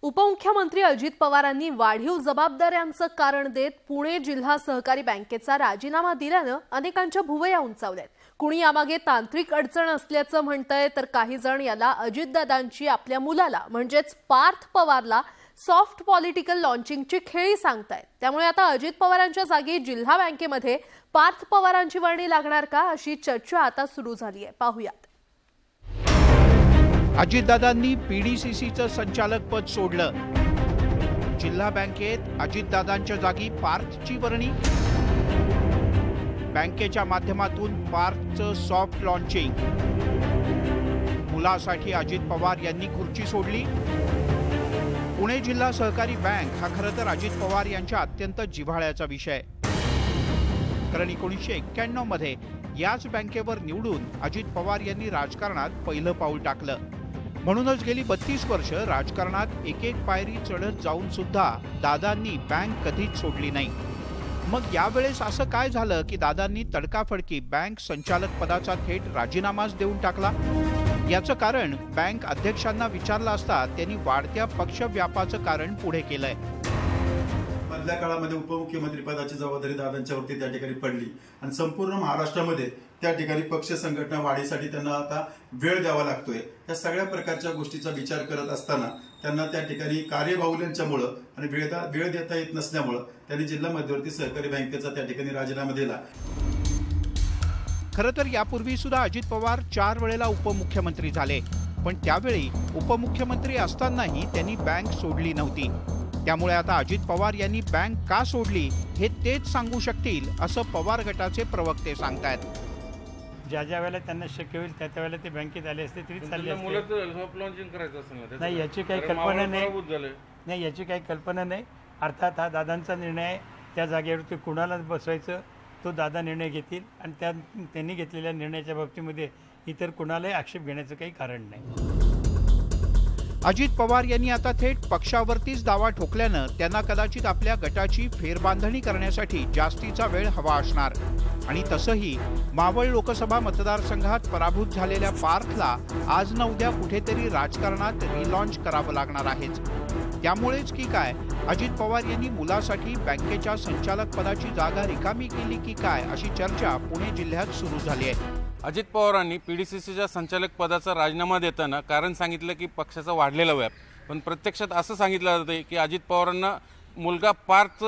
उपमुख्यमंत्री अजित पवारांनी वाढीव जबाबदाऱ्यांचं कारण देत पुणे जिल्हा सहकारी बँकेचा राजीनामा दिल्यानं अनेकांच्या भुवया उंचावल्यात। कुणी यामागे तांत्रिक अडचण असल्याचं म्हणतंय, तर काही जण याला अजितदादांची आपल्या मुलाला म्हणजेच पार्थ पवारला सॉफ्ट पॉलिटिकल लॉन्चिंगची खेळी सांगतायत। त्यामुळे आता अजित पवारांच्या जागी जिल्हा बँकेमध्ये पार्थ पवारांची वर्णी लागणार का, अशी चर्चा आता सुरू झाली आहे। पाहूयात। अजितदादांनी पीडीसीसीचं संचालक पद सोडलं। जिल्हा बँकेत अजितदादांच्या जागी पार्थची वर्णी। बँकेच्या माध्यमातून पार्थचं सॉफ्ट लॉन्चिंग। मुलासाठी अजित पवार यांनी खुर्ची सोडली। पुणे जिल्हा सहकारी बँक हा खरं तर अजित पवार यांच्या अत्यंत जिव्हाळ्याचा विषय। कारण 1991 मध्ये याच बँकेवर निवडून अजित पवार यांनी राजकारणात पहिलं पाऊल टाकलं। म्हणूनच गेली 32 वर्ष राजकारणात एक एक पायरी चढत जाऊन सुद्धा दादांनी बँक कधीच सोडली नाही। मग यावेळेस असं काय झालं की दादांनी तडकाफडकी बँक संचालक पदाचा थेट राजीनामाच देऊन टाकला? याचं कारण बँक अध्यक्षांना विचारलं असता त्यांनी वाढत्या पक्षव्यापाचं कारण पुढे केलंय। मधल्या काळामध्ये उपमुख्यमंत्री पदाची जबाबदारी दादांच्यावरती त्या ठिकाणी पडली आणि संपूर्ण महाराष्ट्रामध्ये त्या ठिकाणी पक्ष संघटना वाढीसाठी त्यांना आता वेळ द्यावा लागतोय। या सगळ्या प्रकारच्या गोष्टीचा विचार करत असताना त्यांना त्या ठिकाणी कार्यबाहुल्यांच्यामुळे आणि वेळ देता येत नसल्यामुळे त्यांनी जिल्हा मध्यवर्ती सहकारी बँकेचा त्या ठिकाणी राजीनामा दिला। खरं तर यापूर्वी सुद्धा अजित पवार 4 वेळेला उपमुख्यमंत्री झाले, पण त्यावेळी उपमुख्यमंत्री असतानाही त्यांनी बँक सोडली नव्हती। त्यामुळे आता अजित पवार यांनी बँक का सोडली हे तेच सांगू शकतील असं पवार गटाचे प्रवक्ते सांगतायत। ज्या वेळेला त्यांना शक्य होईल त्या वेळेला ते बँकेत आले असते तरी चालले असते। नाही याची काही कल्पना नाही याची काही कल्पना नाही। अर्थात हा दादांचा निर्णय आहे, त्या जागेवरती कुणाला बसवायचं तो दादा निर्णय घेतील आणि त्यांनी घेतलेल्या निर्णयाच्या बाबतीमध्ये इतर कुणालाही आक्षेप घेण्याचं काही कारण नाही। अजित पवार यांनी आता थेट पक्षावरतीच दावा ठोकल्यानं त्यांना कदाचित आपल्या गटाची फेरबांधणी करण्यासाठी जास्तीचा वेळ हवा असणार। आणि तसंही मावळ लोकसभा मतदारसंघात पराभूत झालेल्या पार्थला आज ना उद्या कुठेतरी राजकारणात रिलॉन्च करावं लागणार आहेच। त्यामुळेच की काय अजित पवार यांनी मुलासाठी बँकेच्या संचालक पदाची जागा रिकामी केली की काय, अशी चर्चा पुणे जिल्ह्यात सुरू झाली आहे। अजित पवारांनी पीडीसीसीच्या संचालक पदाचा राजीनामा देताना कारण सांगितलं की पक्षाचा वाढलेला व्याप, पण प्रत्यक्षात असं सांगितलं जातं की अजित पवारांना मुलगा पार्थ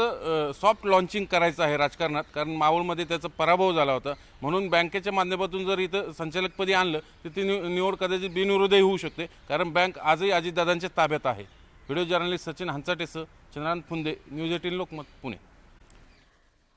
सॉफ्ट लॉन्चिंग करायचं आहे राजकारणात, कारण मावळमध्ये त्याचा पराभव झाला होता। म्हणून बँकेच्या माध्यमातून जर इथं संचालकपदी आणलं तर ती निवड कदाचित बिनविरोधही होऊ शकते, कारण बँक आजही अजितदादांच्या ताब्यात आहे। व्हिडिओ जर्नलिस्ट सचिन हंचाटेसह चंद्रकांत फुंदे, न्यूज 18 लोकमत, पुणे।